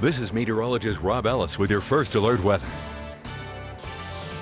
This is meteorologist Rob Ellis with your first alert weather.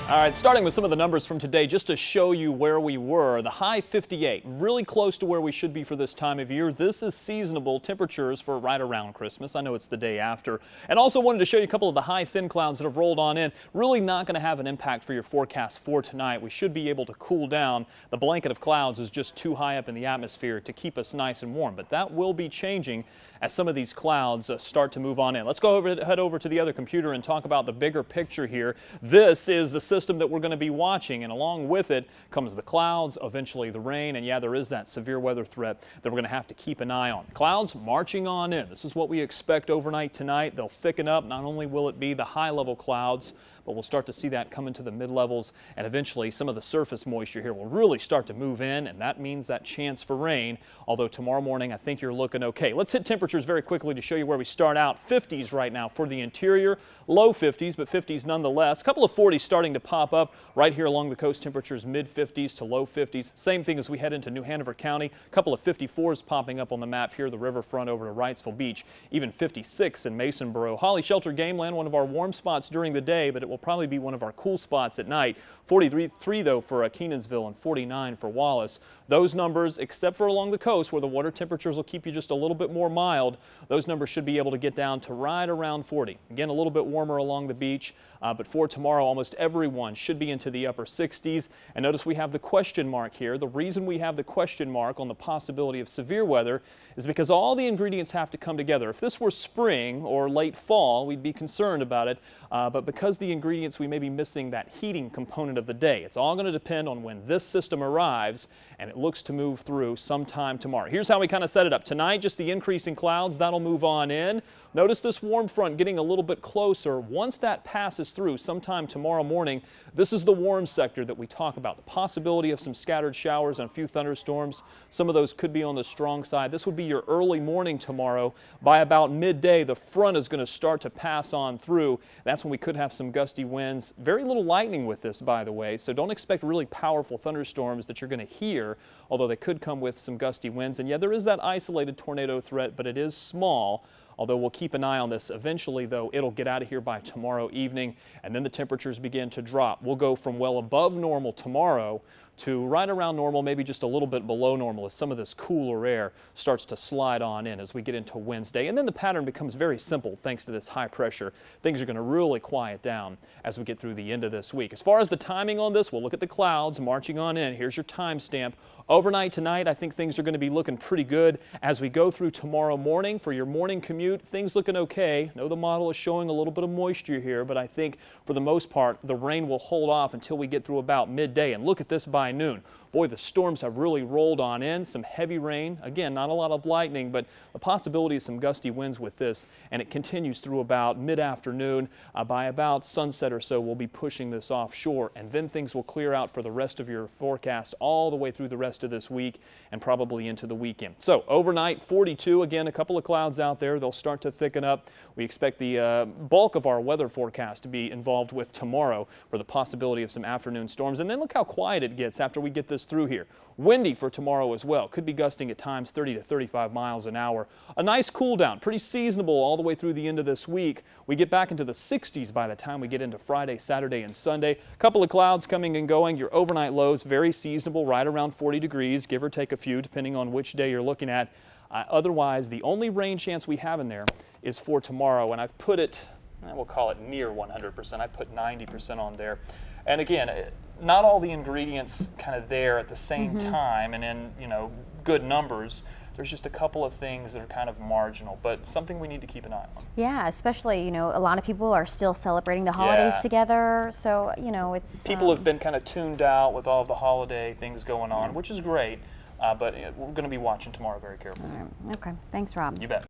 All right, starting with some of the numbers from today, just to show you where we were. The high 58, really close to where we should be for this time of year. This is seasonable temperatures for right around Christmas. I know it's the day after. And also wanted to show you a couple of the high thin clouds that have rolled on in. Really not going to have an impact for your forecast for tonight. We should be able to cool down. The blanket of clouds is just too high up in the atmosphere to keep us nice and warm. But that will be changing as some of these clouds start to move on in. Let's head over to the other computer and talk about the bigger picture here. This is the system that we're going to be watching, and along with it comes the clouds, eventually the rain, and yeah, there is that severe weather threat that we're going to have to keep an eye on. Clouds marching on in. This is what we expect overnight tonight. They'll thicken up. Not only will it be the high level clouds, but we'll start to see that come into the mid levels, and eventually some of the surface moisture here will really start to move in, and that means that chance for rain. Although tomorrow morning I think you're looking okay. Let's hit temperatures very quickly to show you where we start out. 50s right now for the interior, low 50s, but 50s nonetheless. A couple of 40s starting to pop up right here along the coast. Temperatures mid 50s to low 50s. Same thing as we head into New Hanover County. A couple of 54s popping up on the map here, the riverfront over to Wrightsville Beach. Even 56 in Masonboro. Holly Shelter Gameland, one of our warm spots during the day, but it will probably be one of our cool spots at night. 43 though for Kenansville and 49 for Wallace. Those numbers, except for along the coast where the water temperatures will keep you just a little bit more mild, those numbers should be able to get down to right around 40. Again, a little bit warmer along the beach, but for tomorrow almost everyone should be into the upper 60s. And notice we have the question mark here. The reason we have the question mark on the possibility of severe weather is because all the ingredients have to come together. If this were spring or late fall, we'd be concerned about it, but because the ingredients, we may be missing that heating component of the day. It's all going to depend on when this system arrives, and it looks to move through sometime tomorrow. Here's how we kind of set it up. Tonight, just the increase in clouds, that'll move on in. Notice this warm front getting a little bit closer. Once that passes through sometime tomorrow morning, this is the warm sector that we talk about. The possibility of some scattered showers and a few thunderstorms. Some of those could be on the strong side. This would be your early morning tomorrow. By about midday, the front is going to start to pass on through. That's when we could have some gusty winds. Very little lightning with this, by the way, so don't expect really powerful thunderstorms that you're going to hear, although they could come with some gusty winds. And yeah, there is that isolated tornado threat, but it is small. Although we'll keep an eye on this. Eventually, though, it'll get out of here by tomorrow evening, and then the temperatures begin to drop. We'll go from well above normal tomorrow to right around normal, maybe just a little bit below normal as some of this cooler air starts to slide on in as we get into Wednesday. And then the pattern becomes very simple thanks to this high pressure. Things are going to really quiet down as we get through the end of this week. As far as the timing on this, we'll look at the clouds marching on in. Here's your timestamp. Overnight tonight, I think things are going to be looking pretty good as we go through tomorrow morning. For your morning commute, things looking okay. I know the model is showing a little bit of moisture here, but I think for the most part, the rain will hold off until we get through about midday. And look at this by noon. Boy, the storms have really rolled on in. Some heavy rain. Again, not a lot of lightning, but the possibility of some gusty winds with this, and it continues through about mid-afternoon. By about sunset or so, we'll be pushing this offshore, and then things will clear out for the rest of your forecast all the way through the rest of this week and probably into the weekend. So overnight, 42. Again, a couple of clouds out there. They'll start to thicken up. We expect the bulk of our weather forecast to be involved with tomorrow for the possibility of some afternoon storms. And then look how quiet it gets after we get this through here. Windy for tomorrow as well. Could be gusting at times 30 to 35 miles an hour. A nice cool down, pretty seasonable all the way through the end of this week. We get back into the 60s by the time we get into Friday, Saturday, and Sunday. A couple of clouds coming and going. Your overnight lows very seasonable, right around 40 degrees, give or take a few depending on which day you're looking at. Otherwise, the only rain chance we have in there is for tomorrow, and I've put it, we'll call it near 100%. I put 90% on there. And again, not all the ingredients kind of there at the same time and in, good numbers. There's just a couple of things that are kind of marginal, but something we need to keep an eye on. Yeah, especially, a lot of people are still celebrating the holidays together. So, it's... People have been kind of tuned out with all of the holiday things going on, which is great, but we're going to be watching tomorrow very carefully. Okay, thanks, Rob. You bet.